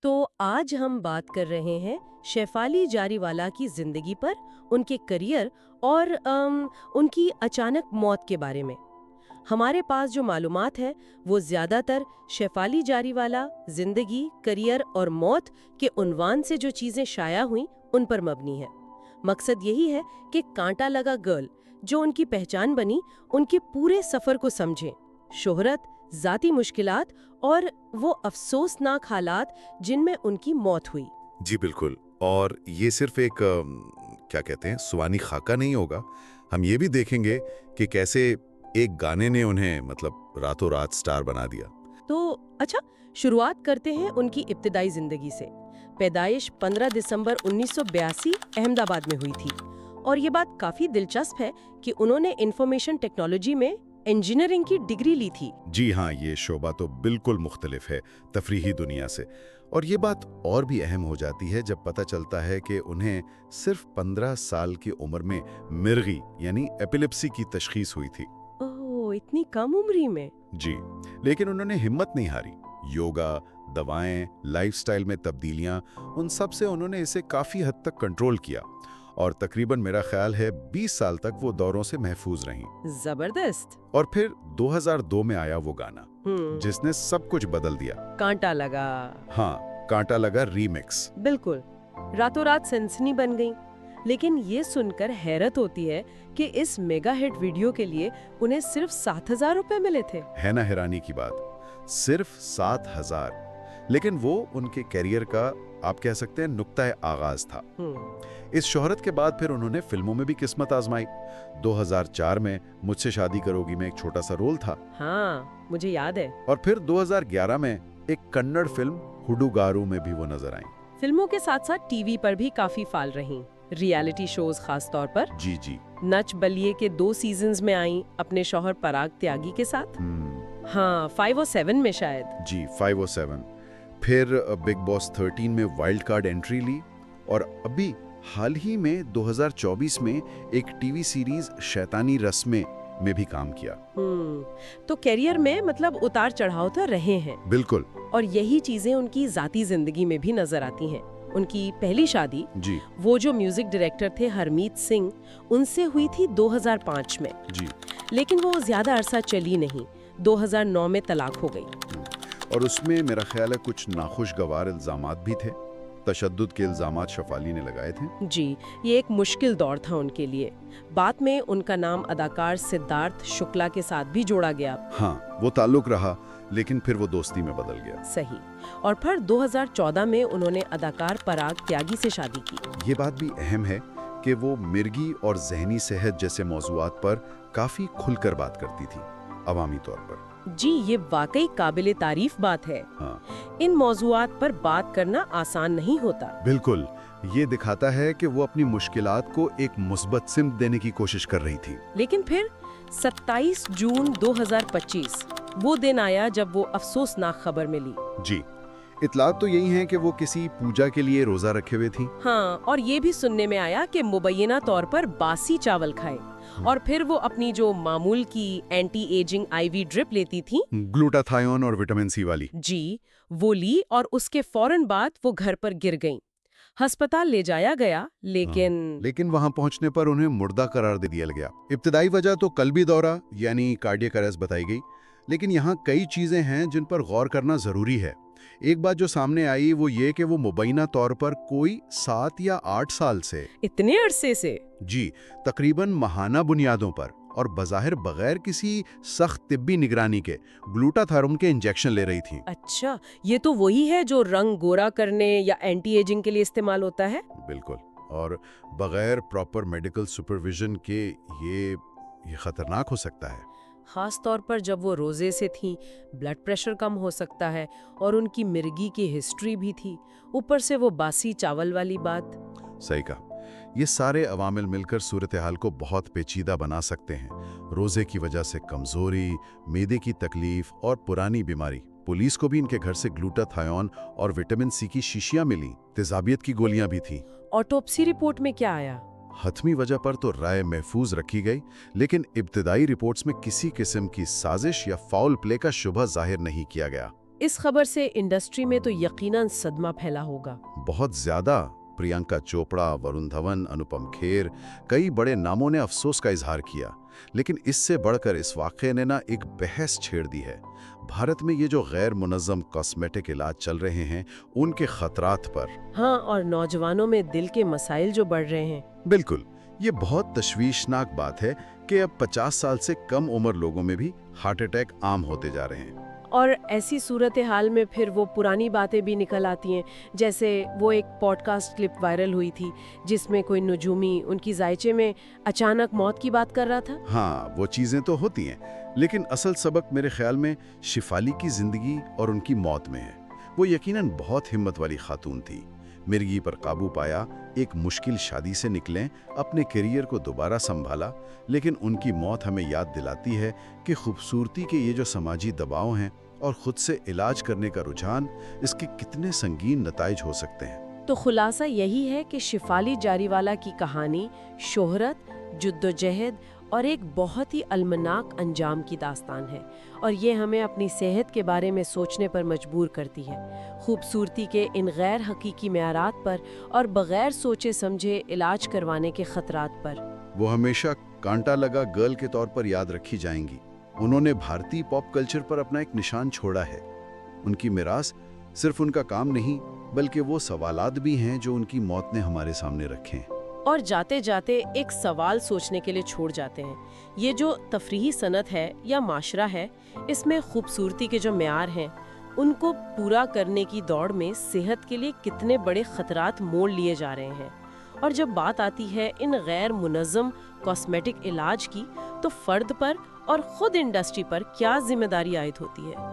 तो आज हम बात कर रहे हैं शेफाली जारीवाला की जिंदगी पर, उनके करियर और उनकी अचानक मौत के बारे में। हमारे पास जो मालूमात है वो ज्यादातर शेफाली जारीवाला जिंदगी, करियर और मौत के उन्वान से जो चीजें शाया हुई उन पर मबनी है। मकसद यही है कि कांटा लगा गर्ल जो उनकी पहचान बनी, उनके पूरे सफर को समझें। शोहरत, जाती मुश्किलात और वो अफसोसनाक हालात जिनमें उनकी मौत हुई। जी बिल्कुल। और ये सिर्फ एक क्या कहते हैं, सुवानी खाका नहीं होगा। हम ये भी देखेंगे कि कैसे एक गाने ने उन्हें मतलब रातों रात स्टार बना दिया। तो अच्छा, शुरुआत करते हैं उनकी इब्तिदाई जिंदगी से। पैदाइश 15 दिसंबर 1982 अहमदाबाद में हुई थी। और ये बात काफी दिलचस्प है कि उन्होंने इंफॉर्मेशन टेक्नोलॉजी में इंजीनियरिंग की डिग्री ली थी। जी हाँ, ये शोबा तो बिल्कुल मुख्तलिफ है तफरीही दुनिया से। और ये बात और भी अहम हो जाती है जब पता चलता है कि उन्हें सिर्फ 15 साल की उम्र में मिर्गी यानी एपिलेप्सी की तशखीस हुई थी। ओह, इतनी कम उम्री में। जी, लेकिन उन्होंने हिम्मत नहीं हारी। योगा, दवाएं, लाइफस्टाइल में तब्दीलियां, उन सब से उन्होंने इसे काफी हद तक कंट्रोल किया। और तकरीबन मेरा ख्याल है 20 साल तक वो दौरों से महफूज रहीं। जबरदस्त। और फिर 2002 में आया वो गाना जिसने सब कुछ बदल दिया। कांटा लगा। हाँ, कांटा लगा रीमिक्स। बिल्कुल, रातों रात सनसनी बन गई। लेकिन ये सुनकर हैरत होती है कि इस मेगा हिट वीडियो के लिए उन्हें सिर्फ 7,000 रुपए मिले थे। है ना हैरानी की बात, सिर्फ 7,000। लेकिन वो उनके करियर का, आप कह सकते हैं, नुक्ता आगाज था। इस शोहरत के बाद फिर उन्होंने फिल्मों में भी किस्मत आजमाई। 2004 में मुझसे शादी करोगी में एक छोटा सा रोल था। हाँ, मुझे याद है। और फिर 2011 में एक कन्नड़ फिल्म हुडुगारू में भी वो नजर आई। फिल्मों के साथ साथ टीवी पर भी काफी फाल रहीं, रियलिटी शोज खास तौर पर। जी जी। नच बलिए के 2 सीजन्स में आई अपने शौहर पराग त्यागी के साथ। हाँ, 5 और 7 में शायद। जी, 5 और 7। फिर बिग बॉस 13 में वाइल्ड कार्ड एंट्री ली। और अभी हाल ही में 2024 में एक टीवी सीरीज शैतानी रस्में में भी काम किया। तो करियर में मतलब उतार चढ़ाव तो रहे हैं। बिल्कुल। और यही चीजें उनकी जाती जिंदगी में भी नजर आती हैं। उनकी पहली शादी, जी, वो जो म्यूजिक डायरेक्टर थे हरमीत सिंह, उनसे हुई थी 2005 में। जी। लेकिन वो ज्यादा अरसा चली नहीं, 2009 में तलाक हो गई। और उसमें मेरा ख्याल है कुछ नाखुशगवार इल्जामात भी थे। तशद्दुद के इल्जामात शेफाली ने लगाए थे। जी, ये एक मुश्किल दौर था उनके लिए। बाद में उनका नाम अदाकार सिद्धार्थ शुक्ला के साथ भी जोड़ा गया। हाँ, वो ताल्लुक रहा, लेकिन फिर वो दोस्ती में बदल गया। सही। और फिर 2014 में उन्होंने अदाकार पराग त्यागी से शादी की। ये बात भी अहम है कि वो मिर्गी और जहनी सेहत जैसे मौजूआत पर काफी खुलकर बात करती थी, अवामी तौर पर। जी, ये वाकई काबिले तारीफ बात है। हाँ। इन मौजूआत पर बात करना आसान नहीं होता। बिल्कुल। ये दिखाता है कि वो अपनी मुश्किलात को एक मुस्बत सिमत देने की कोशिश कर रही थी। लेकिन फिर 27 जून 2025 वो दिन आया जब वो अफसोसनाक खबर मिली। जी, इतलात तो यही है कि वो किसी पूजा के लिए रोजा रखे हुए थी। हाँ, और ये भी सुनने में आया कि मुबैना तौर पर बासी चावल खाए। और फिर वो अपनी जो मामूल की एंटी एजिंग आईवी ड्रिप लेती थी, ग्लूटाथायोन और विटामिन सी वाली। जी, वो ली और उसके फौरन बाद वो घर पर गिर गईं। अस्पताल ले जाया गया, लेकिन वहां पहुंचने पर उन्हें मुर्दा करार दे दिया गया। इब्तिदाई वजह तो कल्बी दौरा यानी कार्डियक अरेस्ट बताई गई। लेकिन यहाँ कई चीजें हैं जिन पर गौर करना जरूरी है। एक बात जो सामने आई वो ये कि वो मुबैना तौर पर कोई 7 या 8 साल से, इतने अरसे से, जी, तकरीबन माहाना बुनियादों पर और बज़ाहिर बगैर किसी सख्त तिब्बी निगरानी के ग्लूटाथायोन के इंजेक्शन ले रही थी। अच्छा, ये तो वही है जो रंग गोरा करने या एंटी एजिंग के लिए इस्तेमाल होता है। बिल्कुल। और बगैर प्रॉपर मेडिकल सुपरविजन के ये खतरनाक हो सकता है। खास तौर पर जब वो रोजे से थीं, ब्लड प्रेशर कम हो सकता है और उनकी मिर्गी की हिस्ट्री भी थी। ऊपर से वो बासी चावल वाली बात। सही कहा। ये सारे अवामिल मिलकर सूरत हाल को बहुत पेचीदा बना सकते हैं। रोजे की वजह से कमजोरी, मैदे की तकलीफ और पुरानी बीमारी। पुलिस को भी इनके घर से ग्लूटाथायोन और विटामिन सी की शीशियां मिली। तेजाबियत की गोलियां भी थी। ऑटोप्सी रिपोर्ट में क्या आया? हतमी वजह पर तो राय महफूज रखी गई, लेकिन इब्तिदाई रिपोर्ट्स में किसी किस्म की साजिश या फाउल प्ले का शुबह जाहिर नहीं किया गया। इस खबर से इंडस्ट्री में तो यकीनन सदमा फैला होगा। बहुत ज्यादा। प्रियंका चोपड़ा, वरुण धवन, अनुपम खेर, कई बड़े नामों ने अफसोस का इजहार किया। लेकिन इससे बढ़कर इस वाक़े ने ना एक बहस छेड़ दी है। भारत में ये जो गैर मुनज़्ज़म कॉस्मेटिक इलाज चल रहे हैं, उनके खतरात पर। हाँ, और नौजवानों में दिल के मसाइल जो बढ़ रहे हैं। बिल्कुल, ये बहुत तशवीशनाक बात है कि अब 50 साल से कम उम्र लोगों में भी हार्ट अटैक आम होते जा रहे हैं। और ऐसी सूरत हाल में फिर वो पुरानी बातें भी निकल आती हैं। जैसे वो एक पॉडकास्ट क्लिप वायरल हुई थी जिसमें कोई नजूमी उनकी जायचे में अचानक मौत की बात कर रहा था। हाँ, वो चीज़ें तो होती हैं, लेकिन असल सबक मेरे ख्याल में शिफाली की ज़िंदगी और उनकी मौत में है। वो यकीनन बहुत हिम्मत वाली खातून थी। मिर्गी पर काबू पाया, एक मुश्किल शादी से निकलें, अपने करियर को दोबारा संभाला। लेकिन उनकी मौत हमें याद दिलाती है कि खूबसूरती के ये जो समाजी दबाव हैं और खुद से इलाज करने का रुझान, इसके कितने संगीन नताइज हो सकते हैं। तो खुलासा यही है कि शिफाली जारीवाला की कहानी शोहरत, जुद्दोजहद और एक बहुत ही अलमनाक अंजाम की दास्तान है, और ये हमें अपनी सेहत के बारे में सोचने पर मजबूर करती है। खूबसूरती के इन गैर हकीकी मेयारात पर और बगैर सोचे समझे इलाज करवाने के खतरात पर। वो हमेशा कांटा लगा गर्ल के तौर पर याद रखी जाएंगी। उन्होंने भारतीय पॉप कल्चर पर अपना एक निशान छोड़ा है। उनकी मिरास सिर्फ उनका काम नहीं, बल्कि वो सवालात भी हैं जो उनकी मौत ने हमारे सामने रखे हैं। और जाते जाते एक सवाल सोचने के लिए छोड़ जाते हैं। ये जो तफरीही सनत है या माशरा है, इसमें खूबसूरती के जो मेयार हैं, उनको पूरा करने की दौड़ में सेहत के लिए कितने बड़े खतरात मोल लिए जा रहे हैं। और जब बात आती है इन गैर मुनज़्ज़म कॉस्मेटिक इलाज की, तो फर्द पर और खुद इंडस्ट्री पर क्या जिम्मेदारी आयद होती है।